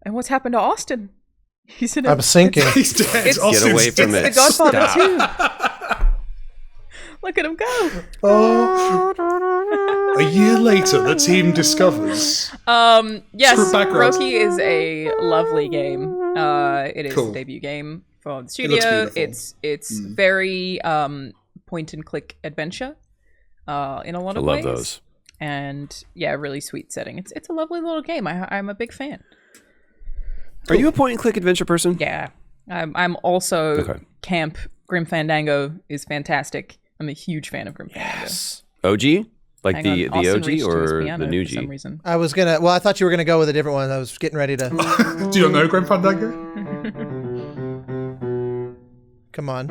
And what's happened to Austin? He's in I'm sinking. He's dead. Get away from it. It's the Godfather Stop. 2. Look at him go. A year later, the team discovers. Yes, Screw background. Roki is a lovely game. It is Cool. a debut game for the looks studio. beautiful. It's very point and click adventure in a lot I of love ways. those. And yeah, really sweet setting. It's a lovely little game. I'm a big fan. Are you a point and click adventure person? Yeah, I'm also Okay. Camp Grim Fandango is fantastic. I'm a huge fan of Grim Fandango. Yes. OG? Like Hang the on, Austin OG reached to his or piano the new for some G? reason. I was gonna. Well, I thought you were gonna go with a different one. I was getting ready to. Do you know Grim Fandango? Come on.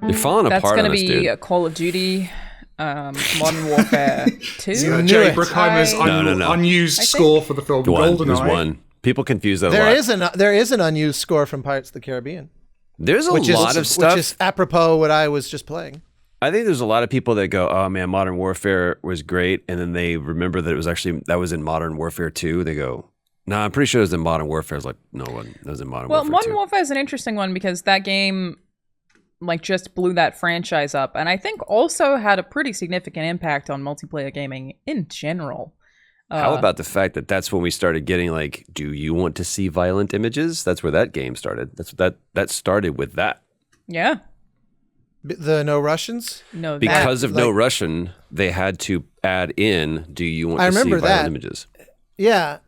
You're falling That's apart going on to us, be dude. Call of Duty, Modern Warfare 2. Jerry it. Bruckheimer's No. unused think- score for the film There's GoldenEye. one. People confuse that a There lot. is an unused score from Pirates of the Caribbean, There's a lot of stuff. which is apropos what I was just playing. I think there's a lot of people that go, "Oh man, Modern Warfare was great," and then they remember that it was actually that was in Modern Warfare 2. They go, "No, I'm pretty sure it was in Modern Warfare." I was like, "No, it wasn't. It was in Modern Well, Warfare Modern 2." Warfare is an interesting one because that game like just blew that franchise up, and I think also had a pretty significant impact on multiplayer gaming in general. How about the fact that that's when we started getting like, "Do you want to see violent images?" That's where that game started. That started with that. Yeah. The No Russians. No, Because that, of No Russian, they had to add in, "Do you want I to see remember violent that. images?" Yeah.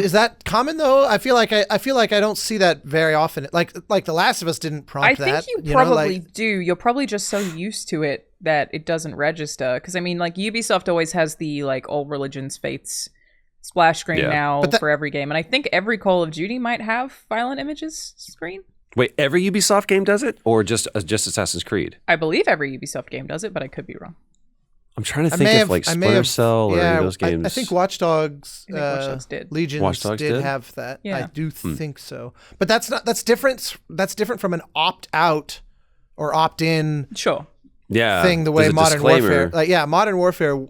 Is that common though? I feel like I don't see that very often. Like The Last of Us didn't prompt I that. think you know, probably like- do. You're probably just so used to it that it doesn't register. Because I mean, like Ubisoft always has the like all religions, faiths splash screen Yeah. now But that- for every game, and I think every Call of Duty might have violent images screen. Wait, every Ubisoft game does it, or just Assassin's Creed? I believe every Ubisoft game does it, but I could be wrong. I'm trying to I think may of have- like I may Splinter have- Cell or any yeah, of those games. I think Watch Dogs, I think Watch Dogs did. Legions Watch Dogs did did? have that. Yeah. I do think so. But that's different. That's different from an opt out or opt in Sure. yeah, thing. The way there's a Modern disclaimer. Warfare, Modern Warfare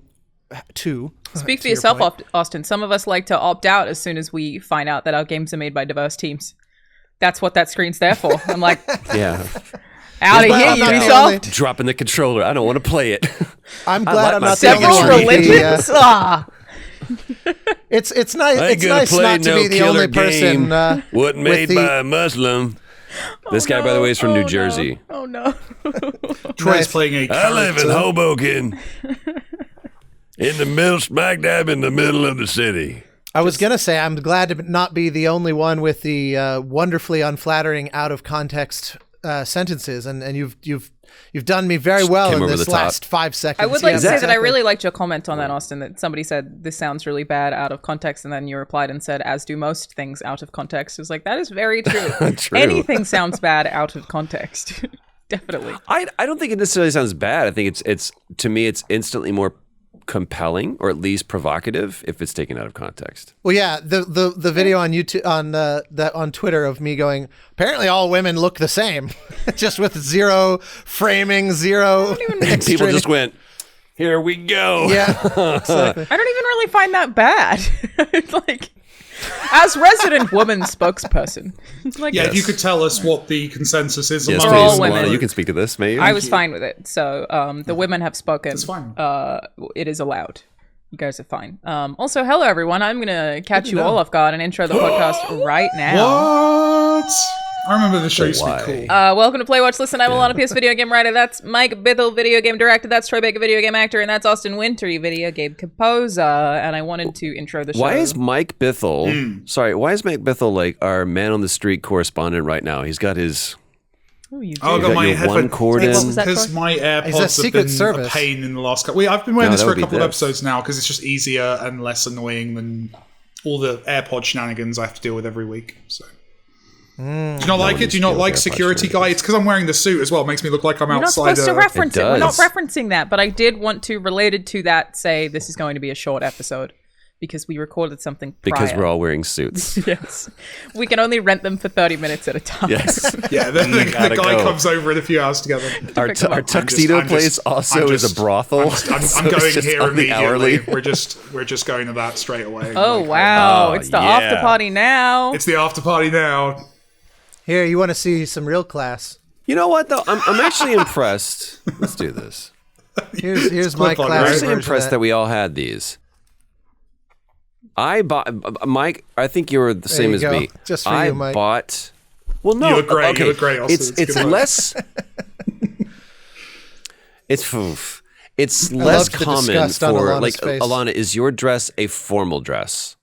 2. Speak for to your yourself, point. Austin. Some of us like to opt out as soon as we find out that our games are made by diverse teams. That's what that screen's there for. I'm like, Yeah, out of But here, I'm not the Ubisoft. only- dropping the controller. I don't want to play it. I'm glad like I'm my not the only Several one. religions. Ah. It's nice. I ain't It's gonna nice play not to no be the only killer person. game. Wasn't made the- by a Muslim. This guy, by the way, is from New Jersey. Oh no. Troy's Nice. playing a I live in character. Hoboken, in the middle, smack dab in the middle of the city. I was gonna say I'm glad to not be the only one with the wonderfully unflattering, out of context sentences, and you've done me very well came in over this the top. last 5 seconds. I would like Yeah, to say that I exactly. really liked your comment on that, Austin, that somebody said this sounds really bad out of context, and then you replied and said, as do most things out of context. It was like, that is very true. True. Anything sounds bad out of context. Definitely. I don't think it necessarily sounds bad. I think it's to me it's instantly more compelling or at least provocative if it's taken out of context. Well, yeah, the video on YouTube on Twitter of me going, apparently all women look the same, just with zero framing, zero. People extra- just went, "Here we go." Yeah, exactly. I don't even really find that bad. It's like, as resident woman spokesperson, it's like, Yeah, if you could tell us what the consensus is Yes, among For all please, women. Alanah, you can speak to this, maybe. I was fine with it. So the women have spoken. That's fine. It is allowed. You guys are fine. Also, hello everyone. I'm gonna catch you know. all off guard and intro the podcast right now. What? I remember the show used to be Why? cool. Welcome to Play, Watch, Listen. I'm Alanah, PS video game writer. That's Mike Bithell, video game director. That's Troy Baker, video game actor, and that's Austin Wintory, video game composer. And I wanted to intro the show. Why is Mike Bithell? Sorry, why is Mike Bithell like our man on the street correspondent right now? He's got his. Oh, you do. Oh, I got got my your headphone one cord Wait, what in. was that? because my Is AirPods that have Secret been Service? a pain in the last couple. I've been wearing No, this that for a would be couple of this. episodes now because it's just easier and less annoying than all the AirPod shenanigans I have to deal with every week. So. Do you not like it? Do you not deal with like AirPod security guy? It's because I'm wearing the suit as well. It makes me look like I'm We're not outside. supposed to reference it. We're not does. referencing that, but I did want to, related to that, say this is going to be a short episode. because we recorded something Because prior. we're all wearing suits. Yes. We can only rent them for 30 minutes at a time. Yes. Yeah, the gotta guy go. comes over in a few hours together. Our tuxedo place also is a brothel. I'm so going it's just here on the immediately. hourly. We're just going to that straight away. Oh, Like, wow. Oh, It's the yeah. after party now. It's the after party now. Here, you want to see some real class? You know what though? I'm actually impressed. Let's do this. Here's my clip on, class. right? I'm actually version impressed of that we all had these. I bought Mike. I think you were the same you as go. me. Just for I you, Mike. bought. Well, no, You look great. Okay. You look great, Austin. It's It's good work. less. It's love less the common disgust on for Alana's like face. Alanah. Is your dress a formal dress?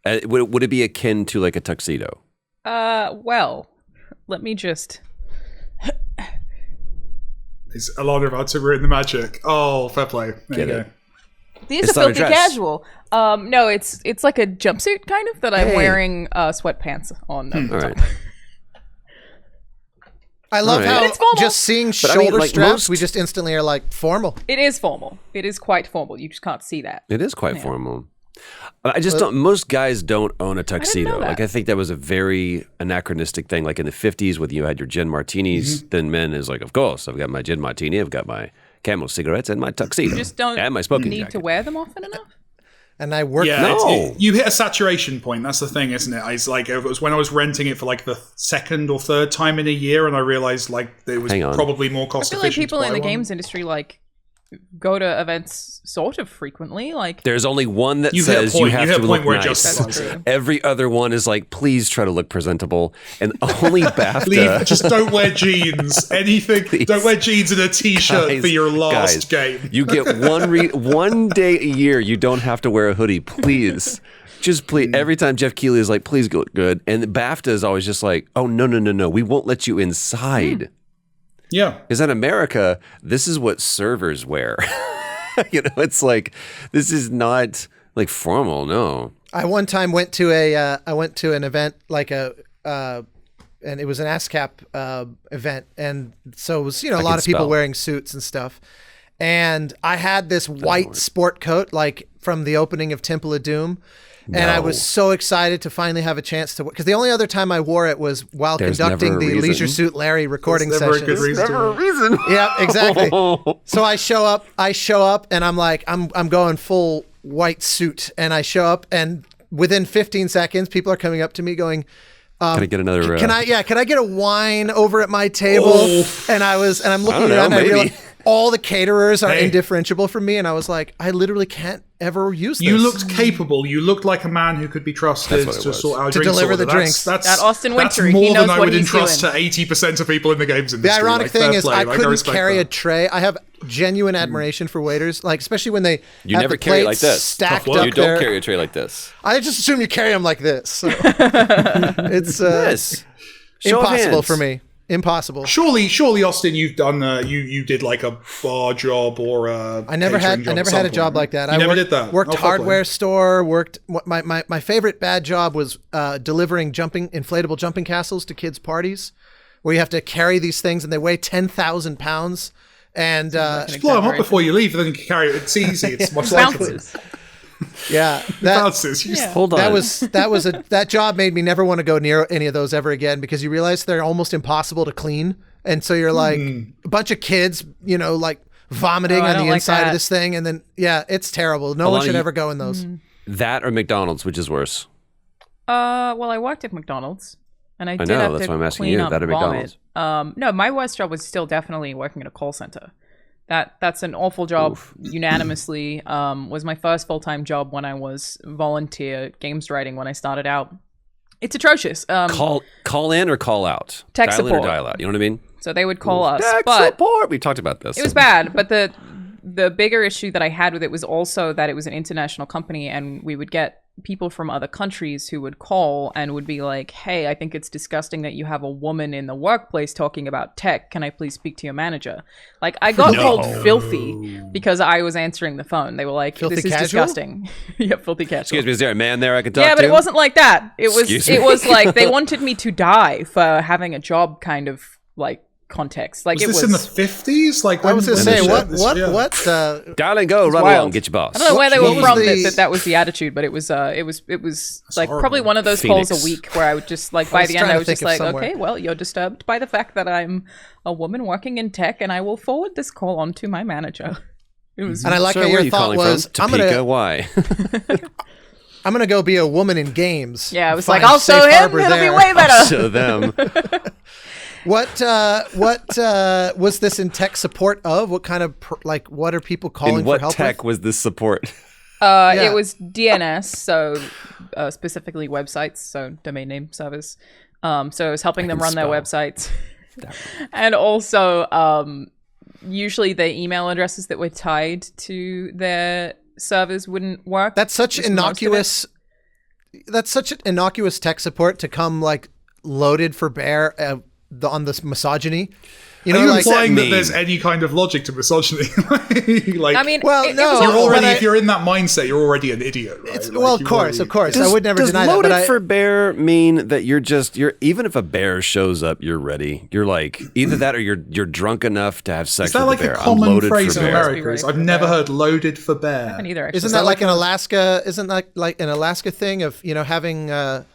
Would it be akin to like a tuxedo? Well, let me just... Is Alanah about to ruin the magic? Oh, fair play. There Get you it. go. These It's are not a filthy dress. casual. No, it's like a jumpsuit kind of that I'm Hey. wearing sweatpants on. All right. I love Alright. how But it's formal. just seeing I shoulder mean, like, straps, most- we just instantly are like formal. It is formal. It is quite formal. You just can't see that. It is quite formal. I just don't. Most guys don't own a tuxedo. that. Like I think that was a very anachronistic thing. Like in the '50s, when you had your gin martinis, then men is like, of course, I've got my gin martini, I've got my Camel cigarettes, and my tuxedo, You just don't and my smoking need jacket. to wear them often enough. And I work. Yeah, No. you hit a saturation point. That's the thing, isn't it? It's like it was when I was renting it for like the second or third time in a year, and I realized like it was Hang on. probably more I cost feel like efficient. people to in buy the one. games industry like go to events sort of frequently. Like There's only one that You hit a says you point. have You hit to a point look where it nice. justifies That's it. true. Every other one is like, please try to look presentable, and only BAFTA. Just don't wear jeans. Anything. Don't wear jeans and a t-shirt Guys, for your last guys, game. You get one day a year. You don't have to wear a hoodie, please. Just please. Every time Jeff Keighley is like, please look good, and BAFTA is always just like, oh no, we won't let you inside. Yeah. Because in America, this is what servers wear. It's like this is not like formal. No, I one time went to an event like and it was an ASCAP event, and so it was a lot can of people spell. wearing suits and stuff. And I had this white sport coat like from the opening of Temple of Doom. And I was so excited to finally have a chance to, because the only other time I wore it was while There's conducting never a the reason. Leisure Suit Larry recording There's never a sessions. good reason to- Yeah, exactly. So I show up and I'm like, I'm going full white suit, and I show up, and within 15 seconds, people are coming up to me going, can I get another? can I get a wine over at my table? Oh. And I'm looking know, around and I maybe. realize all the caterers are Hey. indifferentiable from me, and I was like, I literally can't ever use this. You looked capable. You looked like a man who could be trusted That's what it to was. sort out To drinks deliver order. the drinks. That's That Austin that's Wintory, more he knows than I what would he's entrust doing. to 80% of people in the games The industry. ironic Like, thing fair is, play. I Like, couldn't respect carry a that. tray. I have genuine admiration for waiters, like especially when they You have never the carry it plates like this. stacked Tough work. up You don't there. carry a tray like this. I just assume you carry them like this. So. It's This Show of impossible hands. for me. Impossible. Surely, Austin, you've done you did like a bar job or a I never had a job like that. You I never worked, did that. Worked Oh, fair play. hardware store. Worked my favorite bad job was delivering inflatable jumping castles to kids' parties, where you have to carry these things and they weigh 10,000 pounds. And Just blow them up before you leave, then you can carry it. It's easy. It's much lighter. bounces. yeah, that Bounces. You just- Hold on. that job made me never want to go near any of those ever again, because you realize they're almost impossible to clean, and so you're like a bunch of kids, like vomiting Oh, I on don't the like inside of that. this thing, and then it's terrible. No one Alanah, should you- ever go in those. That or McDonald's, which is worse? Well, I worked at McDonald's, and I did know, have that's to why I'm asking clean you. up That or vomit. No, my worst job was still definitely working at a call center. That's an awful job. Unanimously, was my first full-time job when I was volunteer games writing when I started out. It's atrocious. Call in or call out? Tech dial in support. or dial out. You know what I mean? So they would call us, Tech but support. We talked about this. it was bad. But the bigger issue that I had with it was also that it was an international company, and we would get people from other countries who would call and would be like, hey, I think it's disgusting that you have a woman in the workplace talking about tech. Can I please speak to your manager? Like, I got called filthy because I was answering the phone. They were like, Filthy this is casual? disgusting. Yeah, filthy casual. Excuse me, is there a man there I could talk to? Yeah, but it wasn't like that. It was Excuse me. it was like they wanted me to die for having a job kind of like context. Like Was it this was in the 50s? Like I was going to when say, yeah. what? Darling, go run wild. along, get your boss. I don't know where they were was from the- that was the attitude, but it was like horrible. probably one of those Phoenix. calls a week where I would just like by was the end trying I to was just think of like, somewhere. okay, well, you're disturbed by the fact that I'm a woman working in tech, and I will forward this call on to my manager. It was And I like Sir, how where are your you thought calling was, from? Topeka, why? I'm gonna go be a woman in games. yeah, I was Find like, I'll safe show him. harbor It'll be there. way better. So them. What was this in tech support of? What kind of what are people calling In for what help tech with? was this support? Yeah. It was DNS, so specifically websites, so domain name servers. So it was helping them run their websites, and also usually the email addresses that were tied to their servers wouldn't work. That's such Just most of it. innocuous tech support to come like loaded for bear on this misogyny. You Are know, you like implying that meme? there's any kind of logic to misogyny? like, I mean, Well, it no. was you're all- already, but I- if you're in that mindset, you're already an idiot. Right? it's, Like, well, of you've course, already- I would never does deny that. loaded But for bear mean that you're even if a bear shows up, you're ready. You're like either that or you're drunk enough to have sex Is that with like a bear. a I'm common loaded phrase for in bear. America? Ready I've for never bear. heard loaded for bear. I haven't either, actually. isn't that like an Alaska? Isn't that like an Alaska thing of having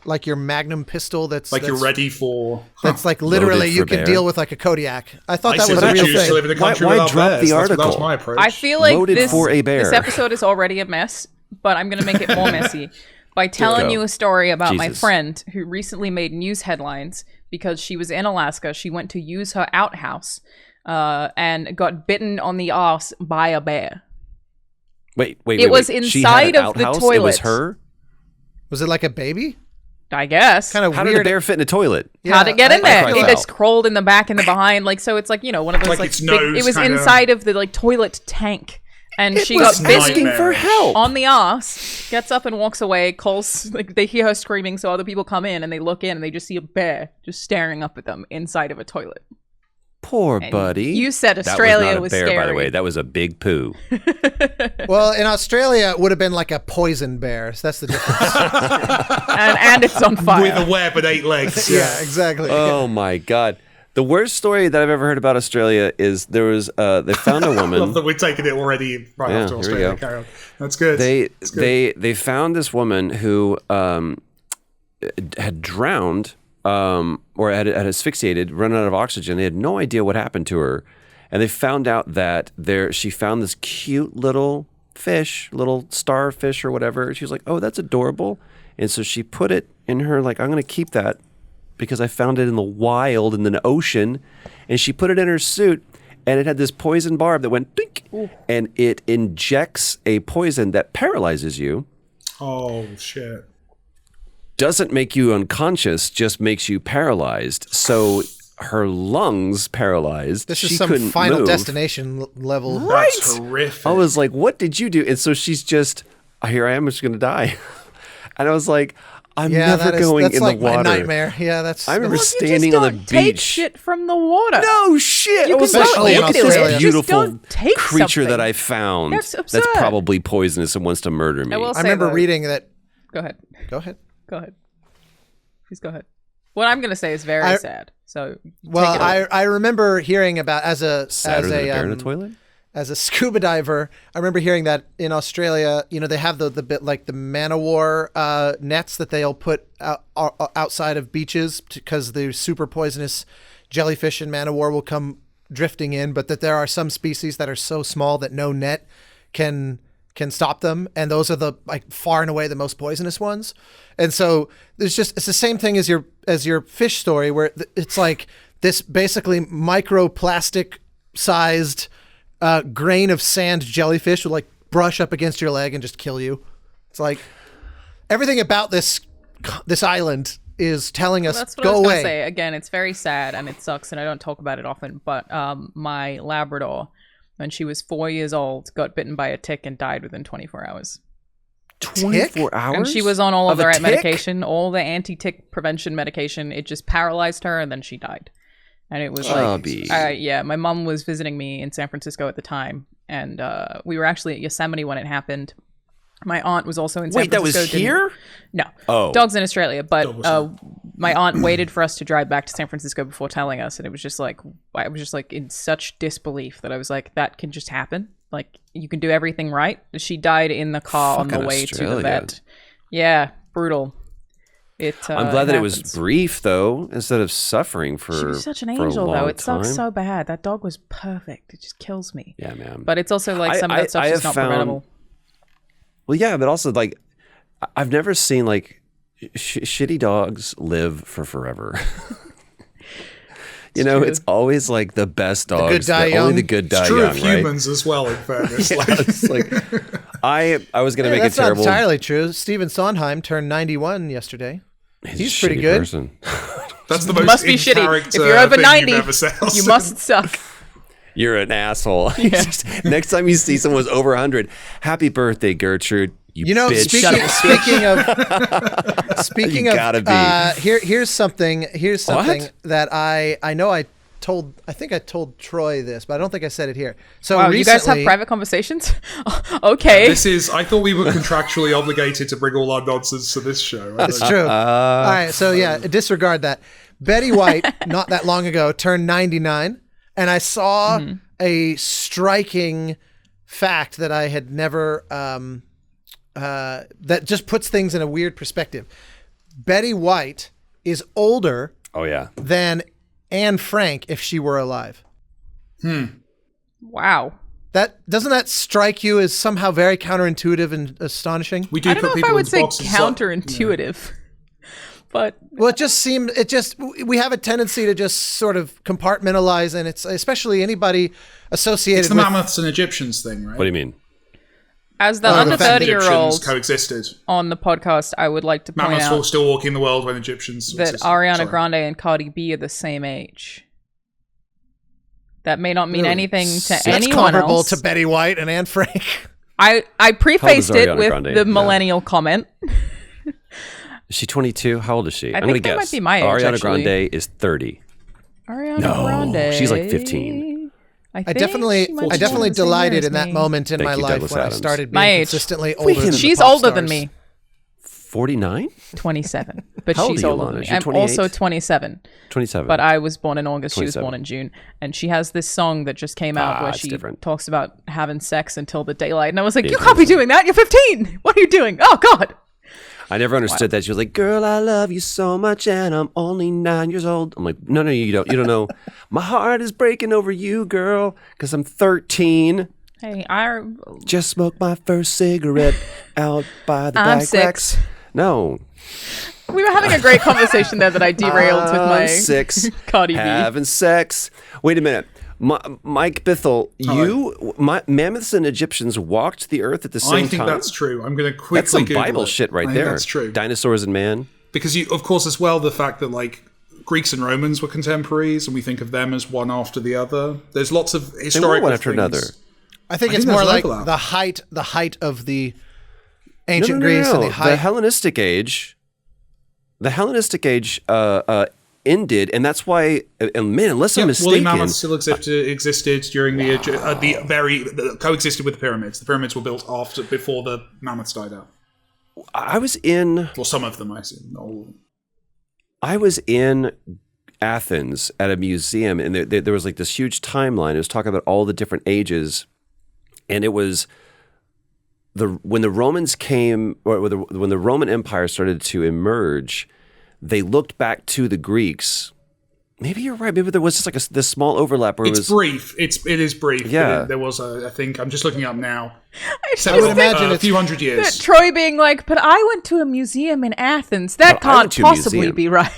like your Magnum pistol that's Like you're ready for... That's like literally Loaded you for can bear. deal with like a Kodiak. I thought I that was simply a real choose to thing. live in a country Why without drop bears. the That was article? my approach. I feel like Loaded this, for a bear. this episode is already a mess, but I'm going to make it more messy by telling Go. you a story about my Jesus. friend who recently made news headlines because she was in Alaska. She went to use her outhouse and got bitten on the arse by a bear. Wait. It was She had inside an of the outhouse? It toilet. was her. Was it like a baby? I guess. Kind of How did weird. the bear fit in a toilet? How'd it get in there? I It feel just crawled in the back and the behind. Like, so it's like, one of those Like like its big, nose it was kinda- inside of the like toilet tank. And she was got bitten asking for help. on the ass, gets up and walks away, calls, like they hear her screaming, so other people come in and they look in and they just see a bear just staring up at them inside of a toilet. Poor And buddy. you said That Australia was not a bear, by the scary. way. That was a big poo. Well, in Australia, it would have been like a poison bear. So that's the difference. and it's on fire. With a web and 8 legs. yeah, exactly. Oh my god. The worst story that I've ever heard about Australia is there was they found a I love woman. that we're taking it already right Yeah, after here we Australia. go. Carry on. That's good. They That's good. they found this woman who had drowned or had asphyxiated, run out of oxygen. They had no idea what happened to her, and they found out that she found this cute little fish, little starfish or whatever. She was like, "Oh, that's adorable," and so she put it in her like, "I'm going to keep that because I found it in the wild in the ocean," and she put it in her suit. And it had this poison barb that went dink, and it injects a poison that paralyzes you. Oh, shit. Doesn't make you unconscious, just makes you paralyzed. So her lungs paralyzed. this she is some couldn't Final move. Destination level. That's horrific. I was like, what did you do? And so she's just, here I am, I'm just going to die. And I was like, I'm Yeah, never that's going in like the water. my nightmare. Yeah, that's. I remember Well, you standing just on the don't take beach. shit from the water. No shit! You I was can like, go oh, into look at it, this just beautiful don't take creature that something. I found. That's absurd. probably poisonous and wants to murder me. I will I say, remember though- reading that. Go ahead. Go ahead. Go ahead. Please go ahead. What I'm going to say is very sad. So, Well, take it away. I remember hearing about Sadder than a bear in a toilet? as a scuba diver. I remember hearing that in Australia, they have the bit like the man o' war nets that they'll put outside of beaches because the super poisonous jellyfish and man o' war will come drifting in, but that there are some species that are so small that no net can stop them, and those are the like far and away the most poisonous ones. And so it's the same thing as your fish story, where it's like this basically microplastic sized grain of sand jellyfish will like brush up against your leg and just kill you. It's like everything about this island is telling us That's what go I was away. gonna say. Again, it's very sad and it sucks, and I don't talk about it often. But my Labrador, when she was 4 years old, got bitten by a tick and died within 24 hours. 24 hours? And she was on all of Of the a right tick? medication, all the anti-tick prevention medication. It just paralyzed her, and then she died. And it was Chubby. like, yeah, my mom was visiting me in San Francisco at the time, and we were actually at Yosemite when it happened. My aunt was also in San Wait, that Francisco. was here? No. Oh. Dogs in Australia, but my aunt waited for us to drive back to San Francisco before telling us, and it was just like I was just like in such disbelief that I was like, that can just happen. Like you can do everything right. She died in the car on the way to the vet. Yeah, brutal. I'm glad that it was brief though, instead of suffering for. She was such an angel though. It sucks so bad. That dog was perfect. It just kills me. Yeah, man. But it's also like some of that stuff's just not preventable. Well, yeah, but also like I've never seen like shitty dogs live for forever. It's always like the best dogs. The good die young. Only the good die young, right? It's true of humans as well, in fairness. It's like I was going to make a terrible... That's not entirely true. Steven Sondheim turned 91 yesterday. He's pretty good. Person. That's the most must be shitty. If you're over 90, you must suck. You're an asshole. Yeah. Next time you see someone who's over 100, happy birthday, Gertrude. You bitch. Speaking of, here's something that I know I think I told Troy this, but I don't think I said it here. So wow, you guys have private conversations? Okay. I thought we were contractually obligated to bring all our nonsense to this show. That's true. All right, so yeah, disregard that. Betty White, not that long ago, turned 99, and I saw a striking fact that I had never, that just puts things in a weird perspective. Betty White is older than Anne Frank if she were alive. Wow. Doesn't that strike you as somehow very counterintuitive and astonishing? We do I don't know if I would say counterintuitive. But well, we have a tendency to just sort of compartmentalize, and it's especially anybody associated with... It's the with Mammoths and Egyptians thing, right? What do you mean? As the under 30-year-old coexisted on the podcast, I would like to point Mammoths out were still walking the world when Egyptians that existed. Ariana Grande and Cardi B are the same age. That may not mean anything to anyone That's comparable else. to Betty White and Anne Frank. I prefaced it with Grande? the millennial comment. Is she 22? How old is she? I I'm going to think that guess. might be my age, Ariana actually. Grande is 30. Ariana Grande. She's like 15. I definitely delighted in that moment in my life Douglas when Adams. I started My being age. consistently older than She's the pop older stars. than me. 49? 27. But How she's old are you, older than Alanah? me. You're I'm 28? also 27. 27. But I was born in August. She was 27. born in June. And she has this song that just came out where it's she different. talks about having sex until the daylight. And I was like, you can't be doing that. You're 15. What are you doing? Oh, God. I never understood that. She was like, girl, I love you so much and I'm only 9 years old. I'm like, no, you don't. You don't know. My heart is breaking over you, girl, because I'm 13. Hey, I Just smoked my first cigarette out by the I'm bike 6. racks. No. We were having a great conversation there that I derailed with my I'm 6. Cardi B. Having sex. Wait a minute. Mike Bithell, mammoths and Egyptians walked the earth at the same time? I think that's true. I'm going to quickly That's some Google Bible it. shit right I there. think that's true. Dinosaurs and man. Because of course, as well, the fact that like Greeks and Romans were contemporaries, and we think of them as one after the other. There's lots of historical one after things. another. I think it's more like the height of the ancient Greece and the height. The Hellenistic age. The Hellenistic age ended, and that's why. And man, unless I'm mistaken, woolly mammoths still existed during the coexisted with the pyramids. The pyramids were built before the mammoths died out. I was in. Well, some of them, I assume, not all of them. I was in Athens at a museum, and there was like this huge timeline. It was talking about all the different ages, and it was when the Romans came, or when the Roman Empire started to emerge, they looked back to the Greeks. Maybe you're right. Maybe there was just like this small overlap where It's brief. It is brief. Yeah. There was I think I'm just looking up now. I would imagine a few hundred years. Troy being like, but I went to a museum in Athens. That can't possibly be right.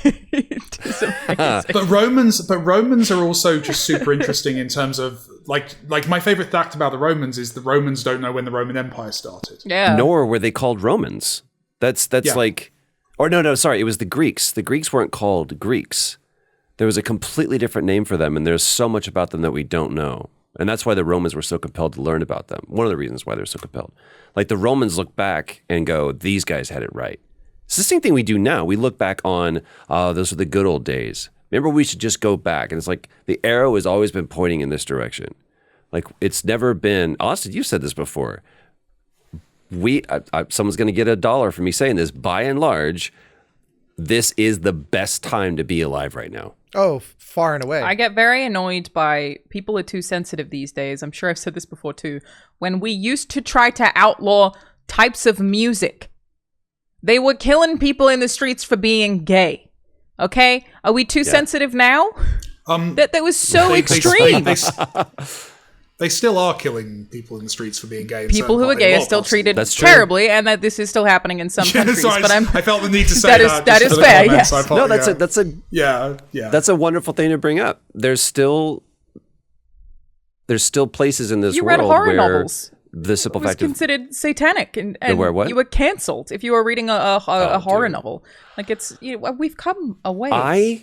But Romans are also just super interesting in terms of like my favorite fact about the Romans is the Romans don't know when the Roman Empire started. Yeah. Nor were they called Romans. That's like, or no, sorry, it was the Greeks. The Greeks weren't called Greeks. There was a completely different name for them, and there's so much about them that we don't know. And that's why the Romans were so compelled to learn about them. One of the reasons why they're so compelled. Like the Romans look back and go, these guys had it right. It's the same thing we do now. We look back on, those are the good old days. Remember, we should just go back. And it's like the arrow has always been pointing in this direction. Like it's never been, Austin, you said this before. Someone's going to get $1 for me saying this. By and large, this is the best time to be alive right now. Oh, far and away. I get very annoyed by people are too sensitive these days. I'm sure I've said this before too. When we used to try to outlaw types of music, they were killing people in the streets for being gay. Okay? Are we too sensitive now? That was so extreme. They still are killing people in the streets for being gay. People who are gay are still treated terribly, and that this is still happening in some countries. Sorry, but I felt the need to say that. That is fair. Yes. No, that's a wonderful thing to bring up. There's still places in this you world read horror where novels. the simple It was fact of considered satanic, and where what? you were cancelled if you were reading a horror novel. Like we've come a ways.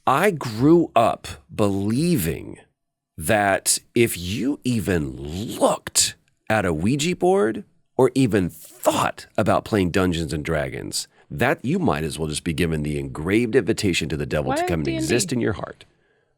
I grew up believing that if you even looked at a Ouija board or even thought about playing Dungeons and Dragons, that you might as well just be given the engraved invitation to the devil to come and exist in your heart.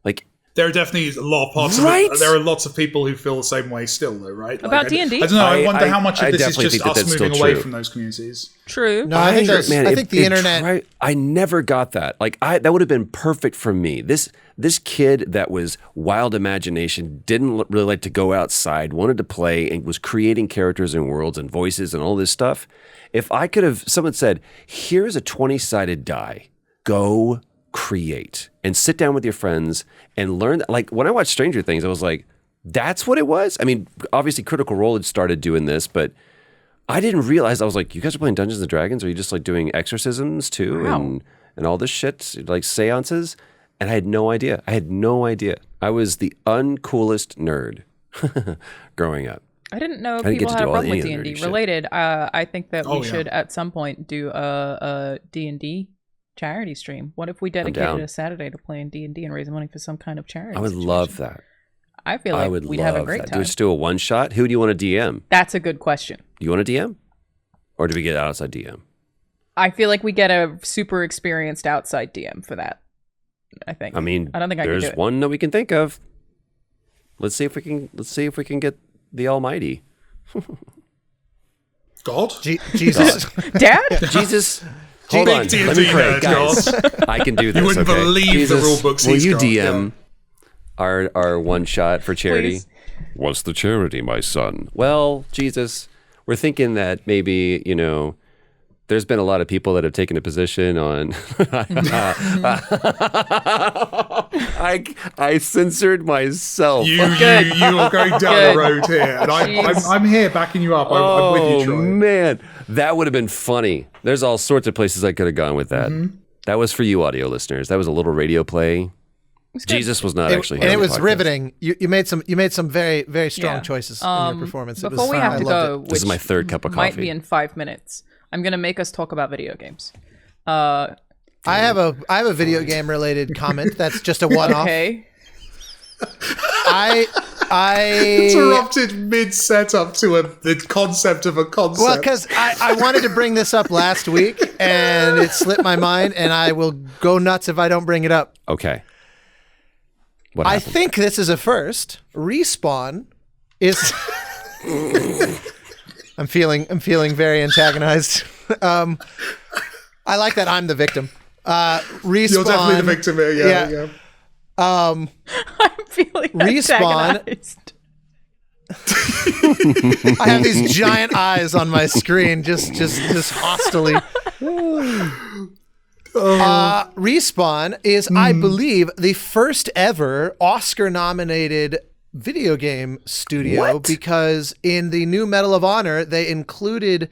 Like, there are definitely a lot of parts of it. There are lots of people who feel the same way still, though, right? About D&D? I don't know. I wonder how much of this is just us moving away from those communities. True. No, I think the internet. I never got that. Like, that would have been perfect for me. This kid that was wild imagination, didn't really like to go outside, wanted to play, and was creating characters and worlds and voices and all this stuff. If I could have, someone said, "Here's a 20-sided die. Go create and sit down with your friends and learn." Like, when I watched Stranger Things, I was like, that's what it was? I mean, obviously Critical Role had started doing this, but I didn't realize. I was like, you guys are playing Dungeons and Dragons? Are you just like doing exorcisms too? Wow. And all this shit, like seances? And I had no idea. I was the uncoolest nerd growing up. I didn't know I didn't people get to had a do problem any with of the D&D. nerdy shit. Related, I think that we should at some point do a D&D charity stream. What if we dedicated a Saturday to playing D&D and raising money for some kind of charity? I would love that. I feel like we'd have a great time. Do we just do a one shot? Who do you want to DM? That's a good question. Do you want to DM? Or do we get outside DM? I feel like we get a super experienced outside DM for that. I think. I mean, I don't think I can do it. There's one that we can think of. Let's see if we can get the Almighty. God? Jesus. Dad? Jesus. Hold on. Let me pray, guys. I can do this. You wouldn't believe Jesus, the rule books will he's you got. DM our one shot for charity? Please. What's the charity, my son? Well, Jesus, we're thinking that maybe, there's been a lot of people that have taken a position on. I censored myself. You are going down the road here, and I'm here backing you up. I'm with you, Troy. Oh man, that would have been funny. There's all sorts of places I could have gone with that. Mm-hmm. That was for you, audio listeners. That was a little radio play. Jesus was not actually here. And it was riveting. You made some very, very strong choices in your performance. Before we have to go, this is my third cup of coffee. Might be in 5 minutes. I'm gonna make us talk about video games. I have a video game related comment that's just a one-off. Okay. I interrupted mid setup to the concept of a concept. Well, because I wanted to bring this up last week and it slipped my mind, and I will go nuts if I don't bring it up. Okay. What I happened? think this is a first. Respawn is. I'm feeling very antagonized. I like that I'm the victim. Respawn. You're definitely the victim here. Yeah. I'm feeling Respawn. antagonized. I have these giant eyes on my screen, just hostily. Respawn is, I believe, the first ever Oscar-nominated video game studio, because in the new Medal of Honor they included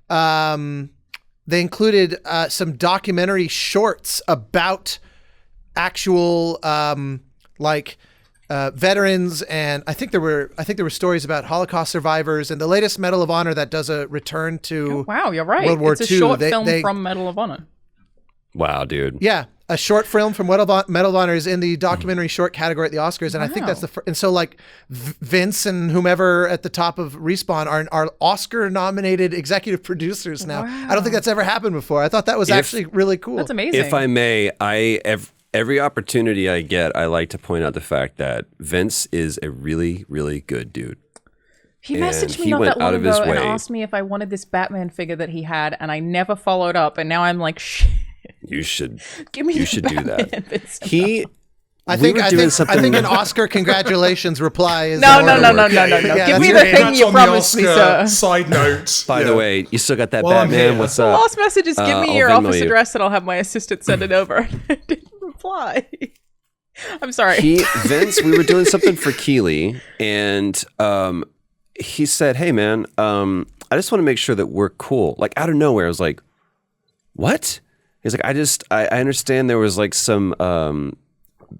some documentary shorts about actual veterans, and I think there were stories about Holocaust survivors, and the latest Medal of Honor that does a return to wow, you're right. World War it's a II. short film from Medal of Honor. Wow, dude. Yeah, a short film from Medal of Honor is in the documentary short category at the Oscars, and I think that's and so like Vince and whomever at the top of Respawn are Oscar-nominated executive producers now. Wow. I don't think that's ever happened before. I thought that was actually really cool. That's amazing. If I may, every opportunity I get, I like to point out the fact that Vince is a really, really good dude. He messaged me he not went that long out of his ago and way. asked me if I wanted this Batman figure that he had, and I never followed up. And now I'm like, shit. You should. Give me. You the should do Batman, that. Vincent. I We think were I doing think something- I think an Oscar congratulations reply is No. in order. Yeah, Give me that's the great. thing That's you on the promised me, Oscar sir. Side note. By the way, you still got that Well, I'm Batman? here. What's The up? last message is give me I'll your Venmo office you. address and I'll have my assistant send it over. I didn't reply. I'm sorry. Vince, we were doing something for Keeley, and he said, "Hey, man, I just want to make sure that we're cool." Like out of nowhere, I was like, "What?" He's like, I understand there was like some,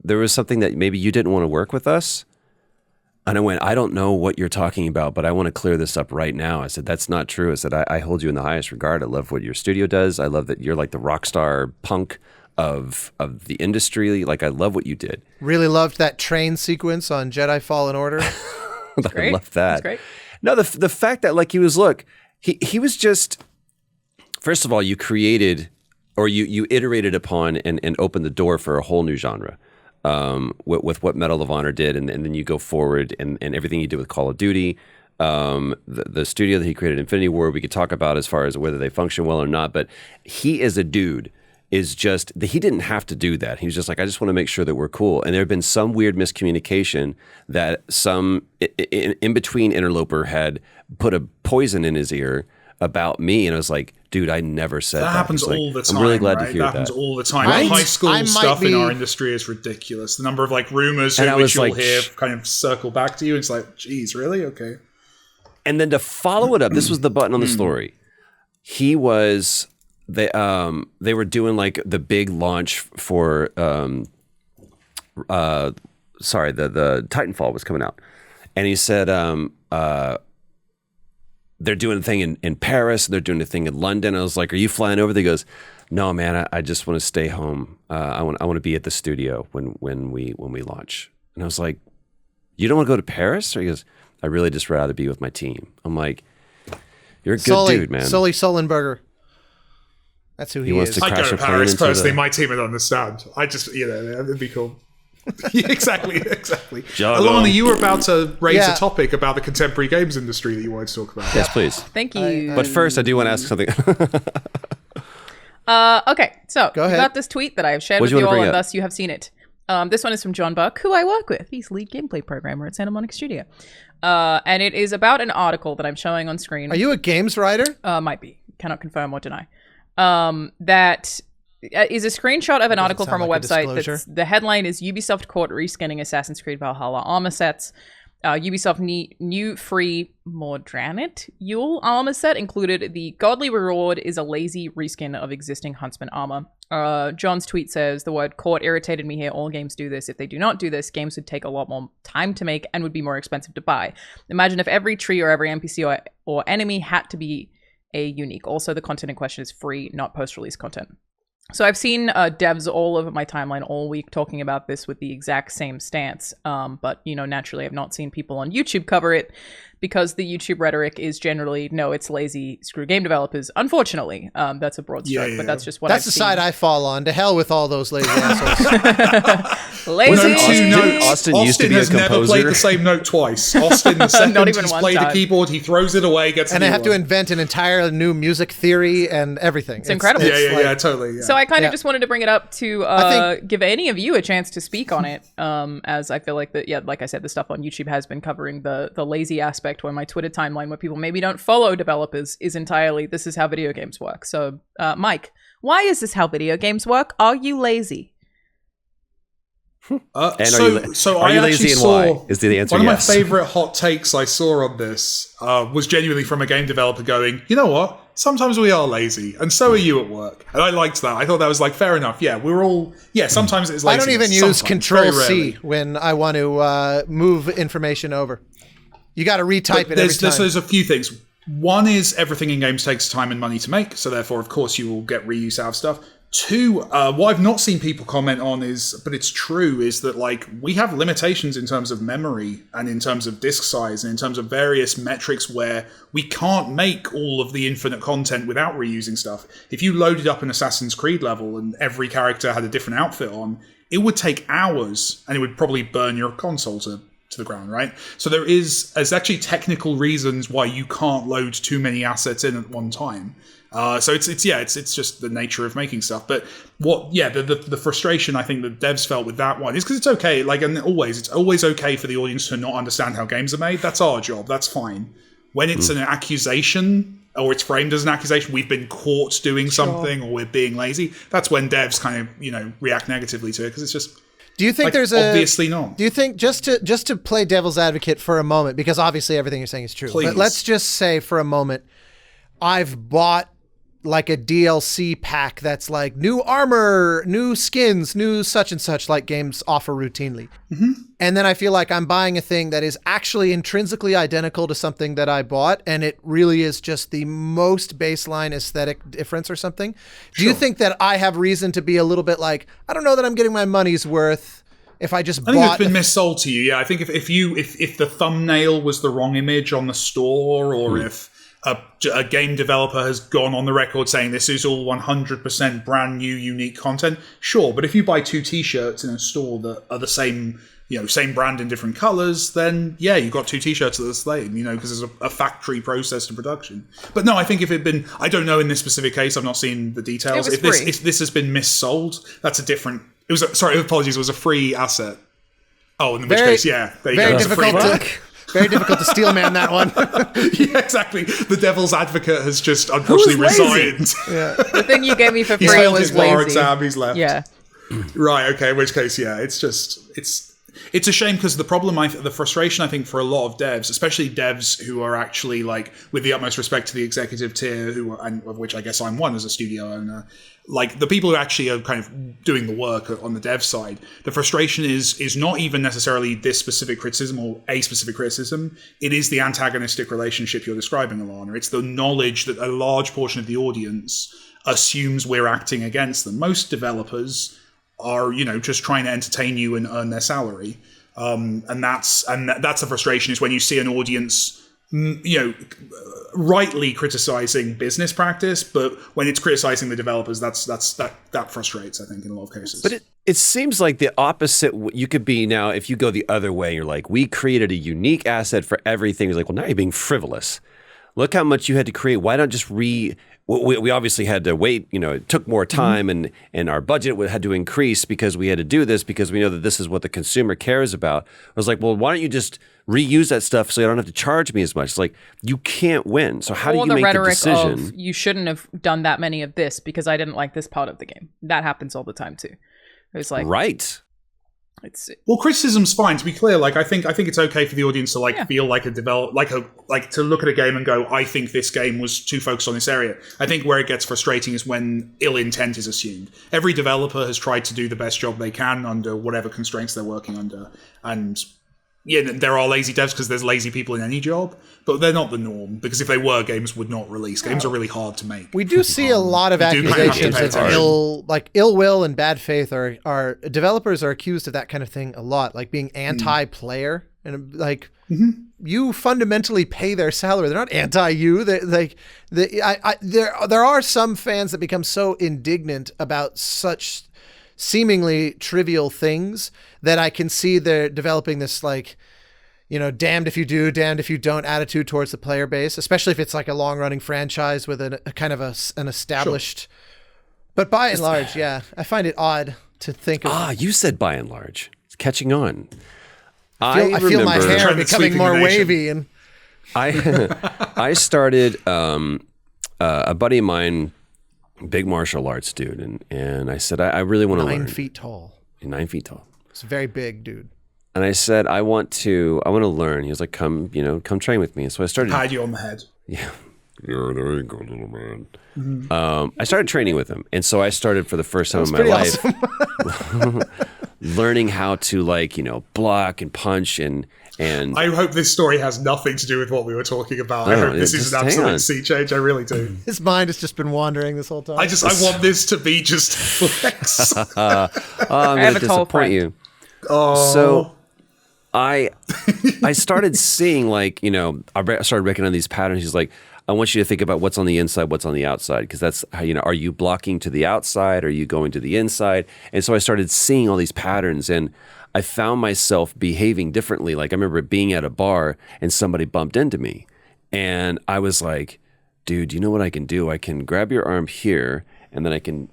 there was something that maybe you didn't want to work with us." And I went, "I don't know what you're talking about, but I want to clear this up right now." I said, "That's not true." I said, I hold you in the highest regard. I love what your studio does. I love that you're like the rock star punk of the industry. Like, I love what you did. Really loved that train sequence on Jedi Fallen Order. I great. love that. That's great. No, the fact that like he was just, first of all, you created or you iterated upon and opened the door for a whole new genre with what Medal of Honor did, and then you go forward and everything you did with Call of Duty, the studio that he created, Infinity Ward, we could talk about as far as whether they function well or not, but he as a dude is just, he didn't have to do that. He was just like, I just want to make sure that we're cool. And there had been some weird miscommunication that some in-between interloper had put a poison in his ear about me. And I was like, dude, I never said that. That happens He's like, all the time. I'm really glad right? to hear that happens that. all the time. Right? High school I might stuff in be- our industry is ridiculous. The number of like rumors And I which was you'll like, hear kind of circle back to you. It's like, geez, really? Okay. And then to follow it up, this was the button on the story. They were doing like the big launch for the Titanfall was coming out, and he said they're doing a thing in Paris, they're doing a thing in London. I was like, "Are you flying over?" He goes, "No, man, I just want to stay home. I want to be at the studio when we launch." And I was like, "You don't want to go to Paris?" Or he goes, "I really just rather be with my team." I'm like, "You're a good dude, man." Sully Sullenberger. That's who he wants is. to I'd crash go a to plane Paris into personally. the- My team would understand. I just, it'd be cool. exactly. Juggle. Alanah, you were about to raise Yeah. a topic about the contemporary games industry that you wanted to talk about. Yes, please. Thank you. But first, I do want to ask something. Okay, so Go we ahead. got this tweet that I have shared What'd with you you wanna all, bring and up? thus you have seen it. This one is from John Buck, who I work with. He's lead gameplay programmer at Santa Monica Studio. And it is about an article that I'm showing on screen. Are you a games writer? Might be. Cannot confirm or deny. That is a screenshot of an article sound from a like a website. disclosure. The headline is Ubisoft caught reskinning Assassin's Creed Valhalla armor sets. Ubisoft new free Mordranit Yule armor set included the Godly Reward is a lazy reskin of existing Huntsman armor. John's tweet says, the word caught irritated me here. All games do this. If they do not do this, games would take a lot more time to make and would be more expensive to buy. Imagine if every tree or every NPC or enemy had to be a unique. Also, the content in question is free, not post-release content. So I've seen devs all over my timeline all week talking about this with the exact same stance. But, naturally, I've not seen people on YouTube cover it because the YouTube rhetoric is generally, no, it's lazy, screw game developers. Unfortunately, that's a broad stroke, Yeah. but that's just what That's I've the seen. side I fall on. To hell with all those lazy assholes. Lazy. Didn't Austin used to be a has never composer? played the same note twice. Austin, the second Not even he's one played the time. keyboard, he throws it away, gets And a I new have to one. invent an entire new music theory and everything. It's incredible. Yeah, totally. Yeah. So I kind of Yeah. just wanted to bring it up to think- give any of you a chance to speak on it, as I feel like like I said, the stuff on YouTube has been covering the lazy aspect, where my Twitter timeline, where people maybe don't follow developers, is entirely this is how video games work. So, Mike, why is this how video games work? Are you lazy? And so are I you actually lazy and saw why? Is the answer one of yes? my favorite hot takes I saw on this was genuinely from a game developer going, you know what? Sometimes we are lazy, and so are you at work. And I liked that. I thought that was like fair enough. Yeah, we're all. Yeah, sometimes it's I lazy. don't even use Control C when I want to move information over. You got to retype it every time. There's a few things. One is everything in games takes time and money to make, so therefore, of course, you will get reuse out of stuff. Two, what I've not seen people comment on is, but it's true, is that like we have limitations in terms of memory and in terms of disk size and in terms of various metrics where we can't make all of the infinite content without reusing stuff. If you loaded up an Assassin's Creed level and every character had a different outfit on, it would take hours and it would probably burn your console to to the ground, right? So there's actually technical reasons why you can't load too many assets in at one time. So it's just the nature of making stuff. But the frustration I think that devs felt with that one is because it's okay, like, and it's always okay for the audience to not understand how games are made. That's our job. That's fine. When it's an accusation or it's framed as an accusation, we've been caught doing something or we're being lazy. That's when devs kind of react negatively to it because it's just. Do you think there's obviously not? Do you think just to play devil's advocate for a moment, because obviously everything you're saying is true, Please. but let's just say for a moment, I've bought like a DLC pack that's like new armor, new skins, new such and such, like games offer routinely. Mm-hmm. And then I feel like I'm buying a thing that is actually intrinsically identical to something that I bought, and it really is just the most baseline aesthetic difference or something. Do you think that I have reason to be a little bit like, I don't know that I'm getting my money's worth if I just bought... I think it's been missold to you, yeah. I think if the thumbnail was the wrong image on the store, or if a game developer has gone on the record saying this is all 100% brand new, unique content, sure. But if you buy 2 T-shirts in a store that are the same, same brand in different colors, then yeah, you've got 2 T-shirts that are the same, because there's a factory process to production. But no, I think if it had been, I don't know in this specific case, I've not seen the details. If this has been missold, that's a different. Apologies, it was a free asset. Oh, in which case, yeah, there you go. Very difficult to steel man that one. Yeah, exactly. The devil's advocate has just unfortunately resigned. Yeah. The thing you gave me for He's free failed was his bar lazy. exam. He's left. Yeah. Right. Okay. In which case, yeah, it's a shame because the frustration I think for a lot of devs, especially devs who are actually like with the utmost respect to the executive tier, of which I guess I'm one as a studio owner. Like the people who actually are kind of doing the work on the dev side, the frustration is not even necessarily this specific criticism or a specific criticism. It is the antagonistic relationship you're describing, Alanah. It's the knowledge that a large portion of the audience assumes we're acting against them. Most developers are, just trying to entertain you and earn their salary. And that's the frustration is when you see an audience, rightly criticizing business practice, but when it's criticizing the developers, that frustrates, I think, in a lot of cases. But it seems like the opposite. You could be now, if you go the other way, you're like, we created a unique asset for everything. It's like, well, now you're being frivolous. Look how much you had to create. Why not just we obviously had to wait, it took more time and our budget had to increase because we had to do this because we know that this is what the consumer cares about. I was like, well, why don't you just reuse that stuff so you don't have to charge me as much? It's like, you can't win. So how do you make the decision? Of, you shouldn't have done that many of this because I didn't like this part of the game. That happens all the time too. It was like... Right. Well, criticism's fine. To be clear, like I think it's okay for the audience to feel like to look at a game and go, I think this game was too focused on this area. I think where it gets frustrating is when ill intent is assumed. Every developer has tried to do the best job they can under whatever constraints they're working under, and yeah, there are lazy devs because there's lazy people in any job, but they're not the norm because if they were, games would not release. Games are really hard to make. We do see a lot of accusations of ill will and bad faith. Are developers are accused of that kind of thing a lot, like being anti-player and like you fundamentally pay their salary. They're not anti-you. There are some fans that become so indignant about such seemingly trivial things that I can see they're developing this like, damned if you do, damned if you don't attitude towards the player base, especially if it's like a long running franchise with a kind of an established, sure. But by and large, yeah, I find it odd to think of. You said by and large. It's catching on. I feel my hair becoming more wavy. And I started, a buddy of mine, big martial arts dude, and I said, I really want to learn. 9 feet tall. 9 feet tall. It's a very big dude. And I said, I want to learn. He was like, come train with me. And so I started. Pat you on the head. Yeah. Yeah, there you go, little man. Mm-hmm. I started training with him. And so I started for the first time in my life awesome. learning how to block and punch and I hope this story has nothing to do with what we were talking about. I hope this is an absolute sea change. I really do. His mind has just been wandering this whole time. I want this to be just flex. I'm going to disappoint you. Oh. So I started seeing I started recognizing these patterns. He's like, I want you to think about what's on the inside, what's on the outside, because that's how, are you blocking to the outside? Are you going to the inside? And so I started seeing all these patterns, and I found myself behaving differently. Like I remember being at a bar and somebody bumped into me, and I was like, dude, you know what I can do? I can grab your arm here, and then I can,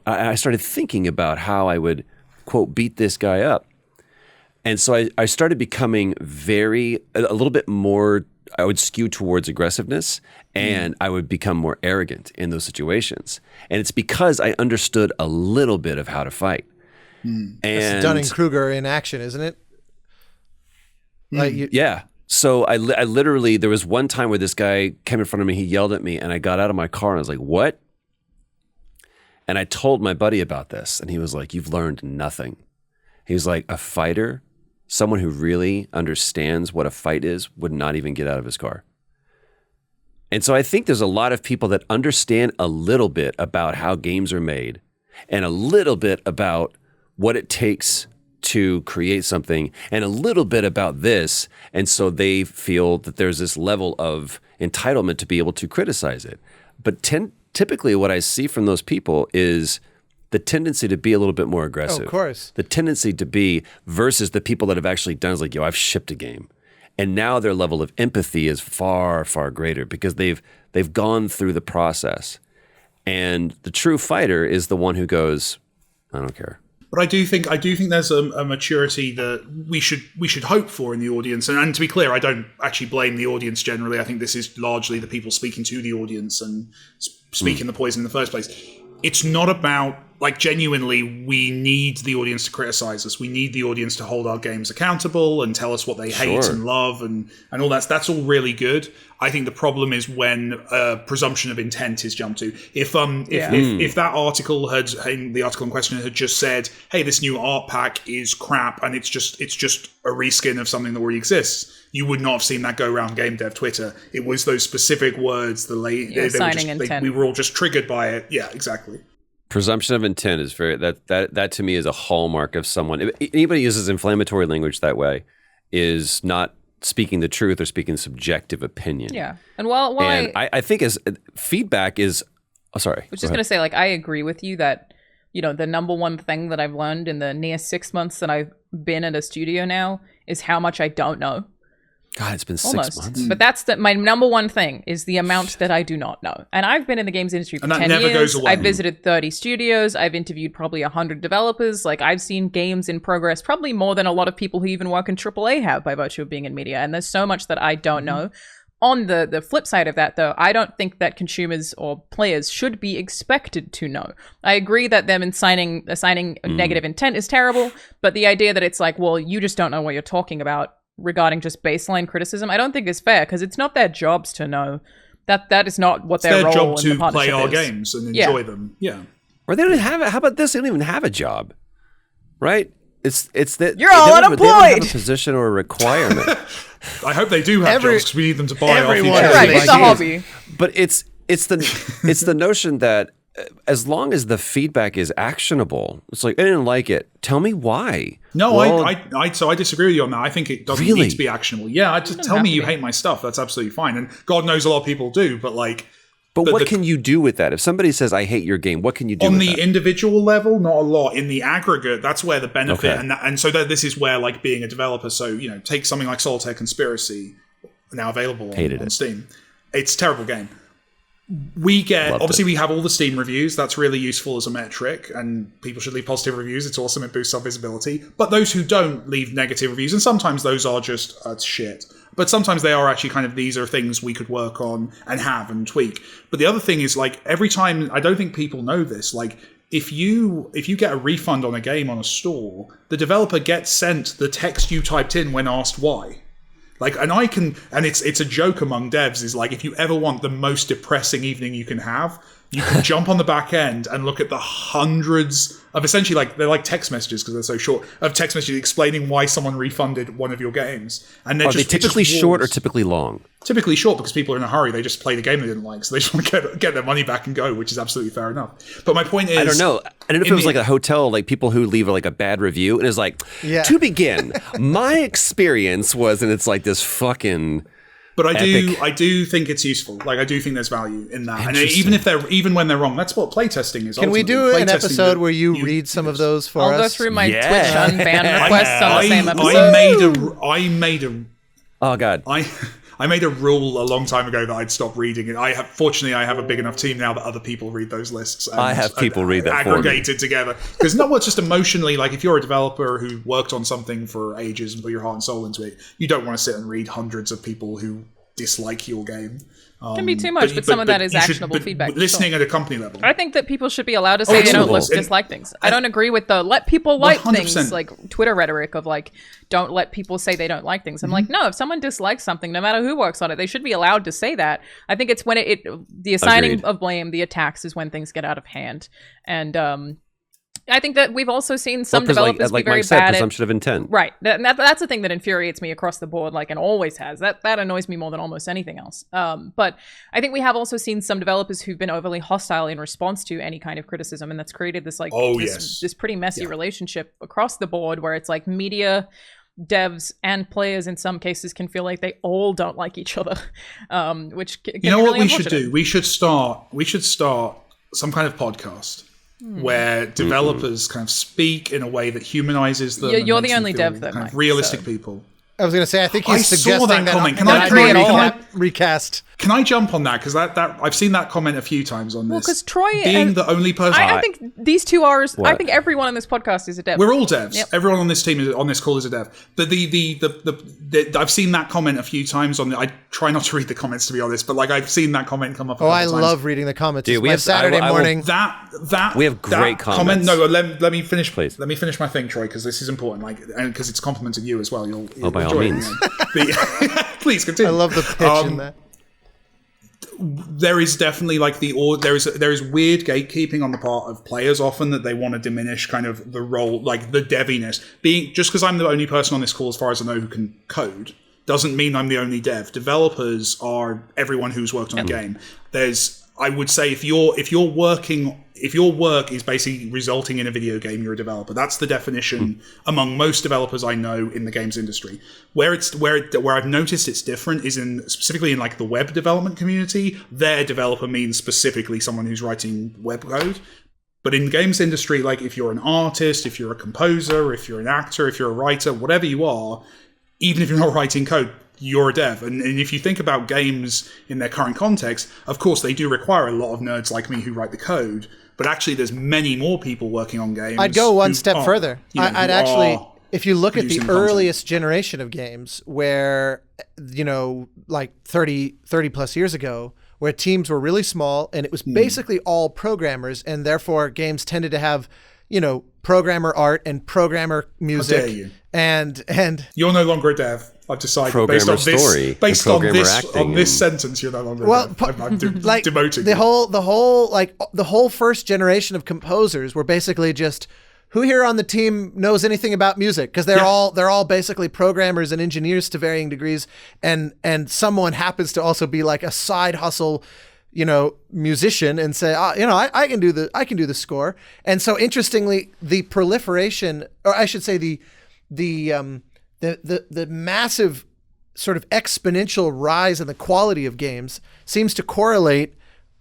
I started thinking about how I would, quote, beat this guy up. And so I started becoming a little bit more, I would skew towards aggressiveness, and I would become more arrogant in those situations. And it's because I understood a little bit of how to fight. And That's Dunning-Kruger in action, isn't it? Yeah. So I literally, there was one time where this guy came in front of me, he yelled at me, and I got out of my car and I was like, what? And I told my buddy about this, and he was like, you've learned nothing. He was like, a fighter, someone who really understands what a fight is, would not even get out of his car. And so I think there's a lot of people that understand a little bit about how games are made and a little bit about what it takes to create something and a little bit about this. And so they feel that there's this level of entitlement to be able to criticize it. But typically what I see from those people is the tendency to be a little bit more aggressive. Oh, of course. The tendency to be versus the people that have actually done is like, yo, I've shipped a game. And now their level of empathy is far, far greater because they've gone through the process. And the true fighter is the one who goes, I don't care. But I do think there's a maturity that we should hope for in the audience. And to be clear, I don't actually blame the audience generally. I think this is largely the people speaking to the audience and speaking the poison in the first place. It's not about, like, genuinely, we need the audience to criticize us. We need the audience to hold our games accountable and tell us what they hate and love and all that. That's all really good. I think the problem is when presumption of intent is jumped to. If that article the article in question had just said, hey, this new art pack is crap and it's just a reskin of something that already exists, you would not have seen that go around game dev Twitter. It was those specific words, we were all just triggered by it. Yeah, exactly. Presumption of intent is that to me is a hallmark of someone. If anybody uses inflammatory language that way is not speaking the truth or speaking subjective opinion. Yeah. And I think as feedback is, sorry. I was just going to say, like, I agree with you that, the number one thing that I've learned in the near 6 months that I've been at a studio now is how much I don't know. God, it's been Almost. 6 months. But that's my number one thing is the amount that I do not know. And I've been in the games industry for 10 never years. Goes away. I've visited 30 studios. I've interviewed probably 100 developers. Like, I've seen games in progress probably more than a lot of people who even work in AAA have by virtue of being in media. And there's so much that I don't know. On the flip side of that, though, I don't think that consumers or players should be expected to know. I agree that them assigning negative intent is terrible, but the idea that it's like, well, you just don't know what you're talking about regarding just baseline criticism, I don't think is fair because it's not their jobs to know. That is not what their role job in the to partnership play our is. games and enjoy them. Yeah. Or they don't have it. How about this? They don't even have a job, right? It's that you're all unemployed. They don't have a position or a requirement. I hope they do have jobs because we need them to buy our future. Right, it's a hobby. But it's the notion that as long as the feedback is actionable, it's like, I didn't like it. Tell me why. No, so I disagree with you on that. I think it doesn't need to be actionable. Yeah, just tell me you hate my stuff. That's absolutely fine. And God knows a lot of people do, but like... But what can you do with that? If somebody says, I hate your game, what can you do on with the that? Individual level? Not a lot. In the aggregate, that's where the benefit... Okay. And so this is where, like, being a developer, so, take something like Solitaire Conspiracy, now available on Steam. It's a terrible game. We have all the Steam reviews. That's really useful as a metric, and people should leave positive reviews. It's awesome. It boosts our visibility. But those who don't leave negative reviews, and sometimes those are just shit. But sometimes they are actually kind of, these are things we could work on and have and tweak. But the other thing is, like, every time, I don't think people know this, like, if you get a refund on a game on a store, the developer gets sent the text you typed in when asked why. Like, and it's a joke among devs, is like, if you ever want the most depressing evening you can have, you can jump on the back end and look at the hundreds of essentially, like, they're like text messages because they're so short, of text messages explaining why someone refunded one of your games. And are they typically short or typically long? Typically short because people are in a hurry. They just play the game they didn't like, so they just want to get their money back and go, which is absolutely fair enough. But my point is, I don't know if it was like a hotel, like people who leave like a bad review and it's like, to begin, my experience was, and it's like this fucking But Epic. I do think it's useful. Like, I do think there's value in that. And even when they're wrong, that's what playtesting is. Can we do ultimately. an Playtesting episode that where you read some of those for I'll us? go through my Yeah. Twitch unban requests on the same episode. I made a Oh God. I made a rule a long time ago that I'd stop reading it. Fortunately, I have a big enough team now that other people read those lists. And, I have people read that for me. aggregated together. Because it's just emotionally, like if you're a developer who worked on something for ages and put your heart and soul into it, you don't want to sit and read hundreds of people who dislike your game. Can be too much, but some of that is actionable feedback. But listening at a company level. I think that people should be allowed to say they don't dislike things. I don't agree with the let people like 100%. things, like Twitter rhetoric of like, don't let people say they don't like things. I'm like, no, if someone dislikes something, no matter who works on it, they should be allowed to say that. I think it's when the assigning Agreed. of blame, the attacks is when things get out of hand. And I think that we've also seen some developers like be very Mike said, bad at presumption of intent. right. That's the thing that infuriates me across the board, like, and always has. That annoys me more than almost anything else. But I think we have also seen some developers who've been overly hostile in response to any kind of criticism, and that's created this this pretty messy relationship across the board, where it's like media, devs, and players in some cases can feel like they all don't like each other, which can You know be what really we should unfortunate. do? We should start some kind of podcast where developers kind of speak in a way that humanizes them. You're and the makes them only feel dev, though, kind of Mike, realistic so- people. I was going to say, I think I he's saw suggesting that comment. Can that I recast. Can I jump on that? Because that I've seen that comment a few times on this. Well, because Troy being and the only person. I think these two are. I What? think everyone on this podcast is a dev. We're all devs. Yep. Everyone on this team on this call is a dev. But the I've seen that comment a few times on. I try not to read the comments, to be honest, but like I've seen that comment come up. A Oh, couple I times. love reading the comments. Dude, It's we my have- Saturday I will- morning. That We have great that comment. comments. No, let me finish, Please. Let me finish my thing, Troy, because this is important. Like, and because it's complimenting you as well. You'll by all enjoy it, means. you know. Please continue. I love the pitch in that. There is definitely like there is weird gatekeeping on the part of players often that they want to diminish kind of the role, like the deviness. Being just because I'm the only person on this call, as far as I know, who can code, doesn't mean I'm the only dev. Developers are everyone who's worked on a game. I would say if your work is basically resulting in a video game, you're a developer. That's the definition among most developers I know in the games industry. Where I've noticed it's different is specifically in like the web development community. Their developer means specifically someone who's writing web code. But in the games industry, like if you're an artist, if you're a composer, if you're an actor, if you're a writer, whatever you are, even if you're not writing code, you're a dev. And if you think about games in their current context, of course they do require a lot of nerds like me who write the code, but actually there's many more people working on games. I'd go one who step are, further. you know, I'd who actually, are if you look at the producing content. earliest generation of games where, like 30 plus years ago, where teams were really small and it was basically all programmers, and therefore games tended to have, programmer art and programmer music. dare you. And You're no longer a dev. I've decided Programmer based on story this, based and on programmer this, acting on this and- sentence, you're no longer well, a dev. I'm like demoting the you. whole first generation of composers were basically just, who here on the team knows anything about music? Because they're all basically programmers and engineers to varying degrees, and someone happens to also be like a side hustle, musician, and say, I can do the score. And so interestingly, the proliferation, or I should say the massive sort of exponential rise in the quality of games seems to correlate,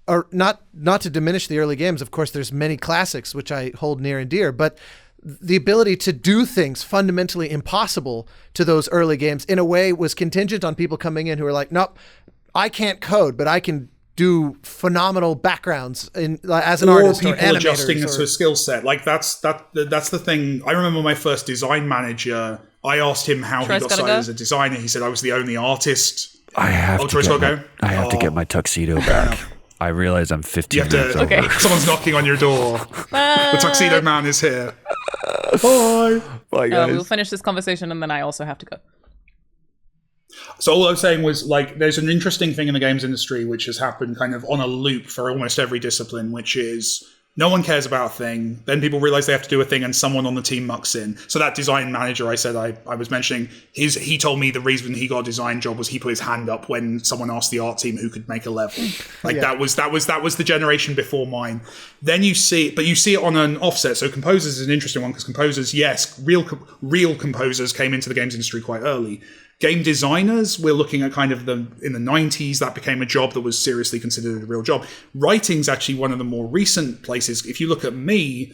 or not to diminish the early games. Of course, there's many classics which I hold near and dear, but the ability to do things fundamentally impossible to those early games in a way was contingent on people coming in who were like, nope, I can't code, but I can do phenomenal backgrounds as an artist, or or people adjusting animators, to a skill set. Like that's the thing. I remember my first design manager. I asked him how Troy's he got gotta started go? as a designer. He said I was the only artist. I have Troy's to gotta I have to get my tuxedo back. I realize I'm 15 You have minutes to. over. Someone's knocking on your door. The tuxedo man is here. Bye. Bye, guys. We'll finish this conversation, and then I also have to go. So all I was saying was, like, there's an interesting thing in the games industry which has happened kind of on a loop for almost every discipline, which is no one cares about a thing. Then people realize they have to do a thing, and someone on the team mucks in. So that design manager I said I was mentioning, he told me the reason he got a design job was he put his hand up when someone asked the art team who could make a level. Like that was the generation before mine. Then you see it on an offset. So composers is an interesting one, because composers, yes, real composers came into the games industry quite early. Game designers, we're looking at kind of in the 90s, that became a job that was seriously considered a real job. Writing's actually one of the more recent places. If you look at me,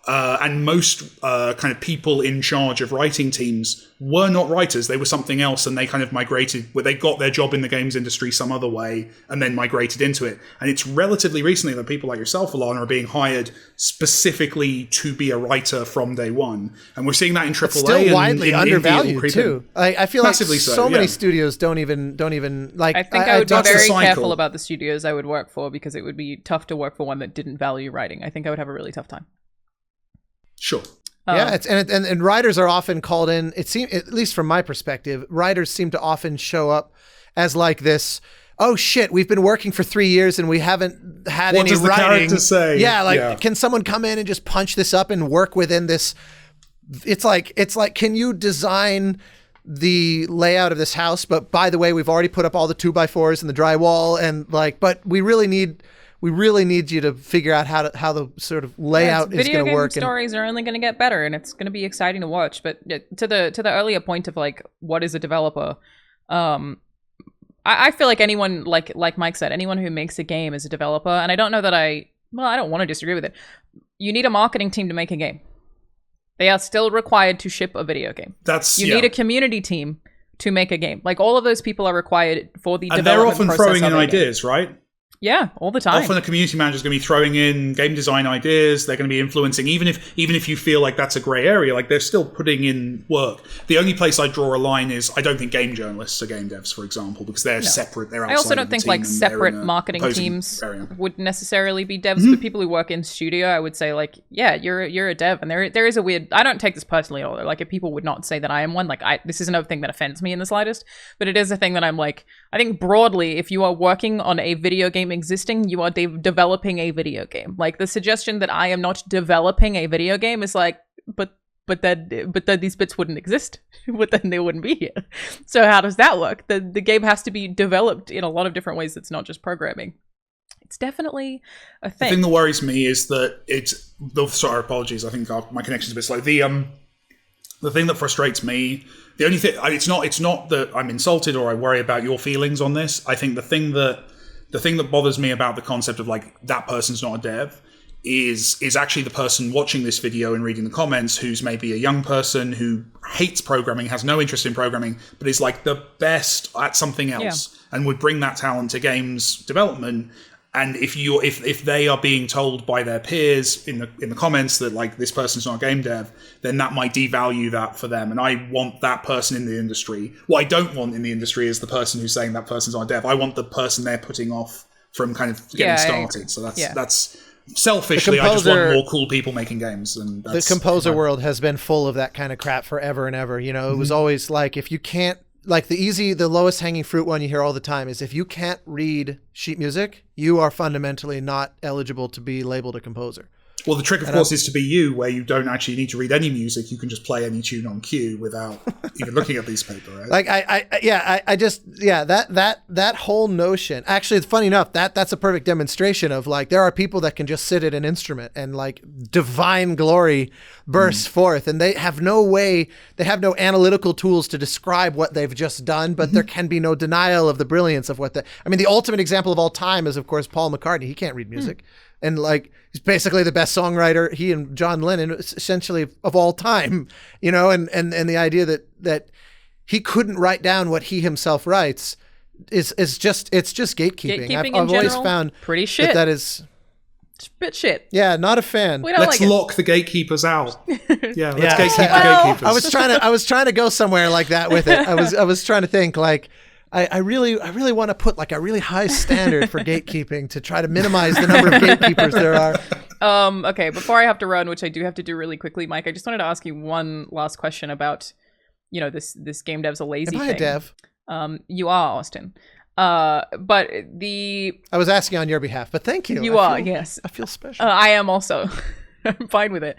and most kind of people in charge of writing teams were not writers. They were something else, and they kind of migrated, where they got their job in the games industry some other way and then migrated into it. And it's relatively recently that people like yourself, Alanah, are being hired specifically to be a writer from day one. And we're seeing that in AAA. It's still widely in undervalued too. I feel like Massively so many studios don't even like. I think I would be very cycle. careful about the studios I would work for, because it would be tough to work for one that didn't value writing. I think I would have a really tough time. Sure. Yeah, and writers are often called in. It seems, at least from my perspective, writers seem to often show up as like this. Oh shit, we've been working for 3 years and we haven't had any What does the writing. character say? Yeah, can someone come in and just punch this up and work within this? It's like, can you design the layout of this house? But by the way, we've already put up all the 2x4s and the drywall, and like, but we really need you to figure out how the sort of layout is going to work. Video game stories are only going to get better, and it's going to be exciting to watch. But to the earlier point of like, what is a developer? I feel like anyone, like Mike said, anyone who makes a game is a developer. And I don't know that I don't want to disagree with it. You need a marketing team to make a game. They are still required to ship a video game. You need a community team to make a game. Like, all of those people are required for the development process. And they're often throwing in ideas, right? Yeah, all the time. Often a community manager is going to be throwing in game design ideas. They're going to be influencing, even if you feel like that's a grey area, like they're still putting in work. The only place I draw a line is, I don't think game journalists are game devs, for example, because they're separate. They're outside. I also don't the think team, like and separate they're in a marketing opposing teams area. would necessarily be devs, but people who work in studio, I would say like, yeah, you're a dev, and there is a weird. I don't take this personally at all. Like, if people would not say that I am one, like this is another thing that offends me in the slightest, but it is a thing that I'm like, I think broadly, if you are working on a video game existing, you are developing a video game. Like, the suggestion that I am not developing a video game is like, but then these bits wouldn't exist. But then they wouldn't be here. So how does that work? The game has to be developed in a lot of different ways. It's not just programming. It's definitely a thing. The thing that worries me is that sorry, apologies. I think my connection's a bit slow. The thing that frustrates me, the only thing, it's not that I'm insulted or I worry about your feelings on this. I think the thing that bothers me about the concept of like, that person's not a dev is actually the person watching this video and reading the comments, who's maybe a young person who hates programming, has no interest in programming, but is like the best at something else and would bring that talent to games development. And if they are being told by their peers in the comments that like, this person's not a game dev, then that might devalue that for them. And I want that person in the industry. What I don't want in the industry is the person who's saying that person's not a dev. I want the person they're putting off from kind of getting started. So that's selfishly, I just want more cool people making games. And the composer world has been full of that kind of crap forever and ever. You know, it was always like, if you can't, like the lowest hanging fruit one you hear all the time is, if you can't read sheet music, you are fundamentally not eligible to be labeled a composer. Well, the trick, of course, is to be you, where you don't actually need to read any music. You can just play any tune on cue without even looking at these paper, right? Like, that whole notion. Actually, it's funny enough, that's a perfect demonstration of like, there are people that can just sit at an instrument and like divine glory bursts forth, and they have no analytical tools to describe what they've just done, but there can be no denial of the brilliance of the ultimate example of all time is, of course, Paul McCartney. He can't read music. And like, he's basically the best songwriter, he and John Lennon, essentially, of all time, you know, and the idea that he couldn't write down what he himself writes is just gatekeeping. I've always found pretty shit. That is it's a bit shit. Yeah, not a fan. Let's lock the gatekeepers out. Yeah, let's gatekeep the gatekeepers. I was trying to go somewhere like that with it. I was trying to think like, I really want to put like a really high standard for gatekeeping to try to minimize the number of gatekeepers there are. Okay, before I have to run, which I do have to do really quickly, Mike, I just wanted to ask you one last question about, you know, this game dev's a lazy thing. Am I a dev? You are, Austin. But I was asking on your behalf, but thank you. You are, yes. I feel special. I am also. I'm fine with it.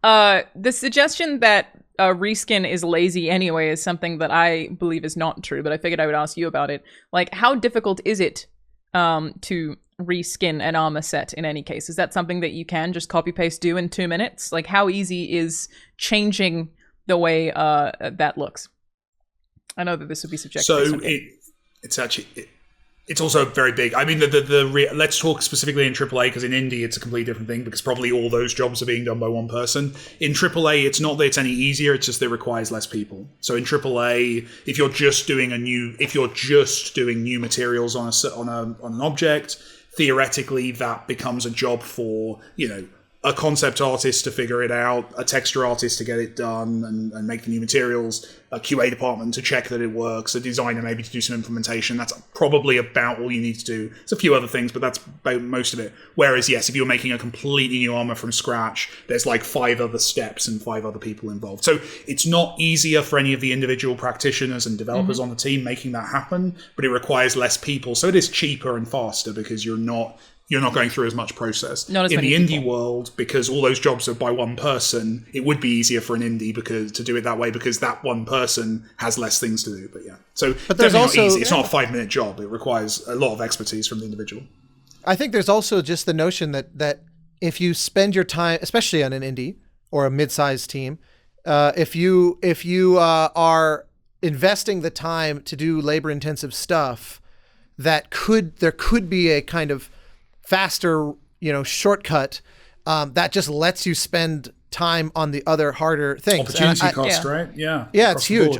The suggestion that reskin is lazy anyway is something that I believe is not true, but I figured I would ask you about it. Like, how difficult is it to reskin an armor set in any case? Is that something that you can just copy paste do in 2 minutes? Like, how easy is changing the way that looks? I know that this would be subjective. So it's also very big. I mean, let's talk specifically in AAA, because in indie it's a completely different thing, because probably all those jobs are being done by one person. In AAA, it's not that it's any easier; it's just that it requires less people. So in AAA, if you're just doing new materials on an object, theoretically that becomes a job for a concept artist to figure it out, a texture artist to get it done and make the new materials, a QA department to check that it works, a designer maybe to do some implementation. That's probably about all you need to do. There's a few other things, but that's about most of it. Whereas, yes, if you're making a completely new armor from scratch, there's like 5 other steps and 5 other people involved. So it's not easier for any of the individual practitioners and developers on the team making that happen, but it requires less people. So it is cheaper and faster because you're not going through as much process. Not as in many the indie people. World, because all those jobs are by one person, it would be easier for an indie to do it that way, because that one person has less things to do. But yeah, so but there's also easy. It's not a 5-minute job. It requires a lot of expertise from the individual. I think there's also just the notion that if you spend your time, especially on an indie or a mid-sized team, if you are investing the time to do labor-intensive stuff, there could be a kind of faster, shortcut that just lets you spend time on the other harder things. Opportunity cost, right? Yeah. Yeah, it's huge.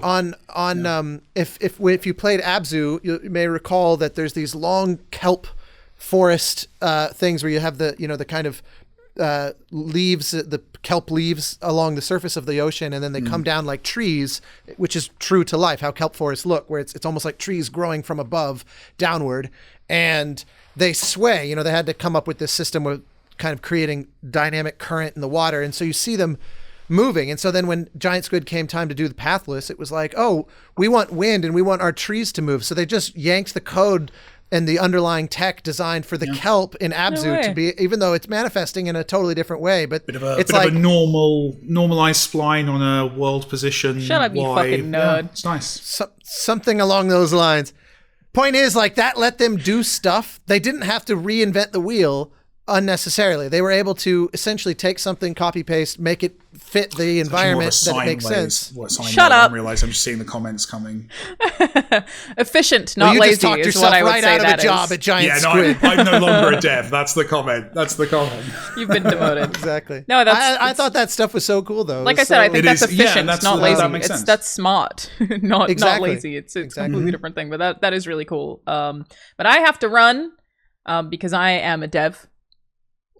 If you played Abzu, you may recall that there's these long kelp forest things where you have the kind of leaves, the kelp leaves along the surface of the ocean, and then they come down like trees, which is true to life, how kelp forests look, where it's almost like trees growing from above downward, and they sway. They had to come up with this system of kind of creating dynamic current in the water, and so you see them moving. And so then when Giant Squid came time to do the pathless, it was like, oh, we want wind and we want our trees to move. So they just yanked the code and the underlying tech designed for the kelp in Abzu to be, even though it's manifesting in a totally different way. But it's like a normalized spline on a world position. Shut up, you fucking nerd. Yeah, it's nice. Something along those lines. Point is, that let them do stuff. They didn't have to reinvent the wheel unnecessarily. They were able to essentially take something, copy paste, make it fit the environment that it makes sense. Shut up! I realize I'm just seeing the comments coming. Efficient, not you lazy. just talked is yourself what I would right say out of that the job is. at Giant No, Squid. I'm no longer a dev. That's the comment. You've been demoted. Exactly. No, I thought that stuff was so cool, though. Like I said, I think that's efficient, not lazy. That makes sense. That's smart, not lazy. It's a Exactly. completely different thing, but that is really cool. But I have to run because I am a dev.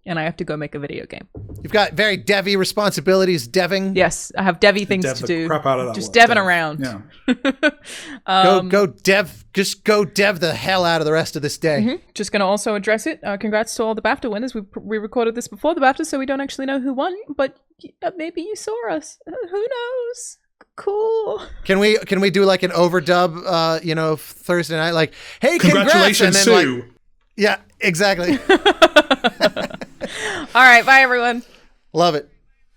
And I have to go make a video game. You've got very devy responsibilities, deving. Yes, I have devy things to do. Crap out of that just word, deving dev. around. Yeah. Go dev. Just go dev the hell out of the rest of this day. Just going to also address it. Congrats to all the BAFTA winners. We recorded this before the BAFTA, so we don't actually know who won. But maybe you saw us. Who knows? Cool. Can we do like an overdub? Thursday night, like, hey, Congratulations, congrats, and then, Sue. yeah, exactly. All right. Bye, everyone. Love it.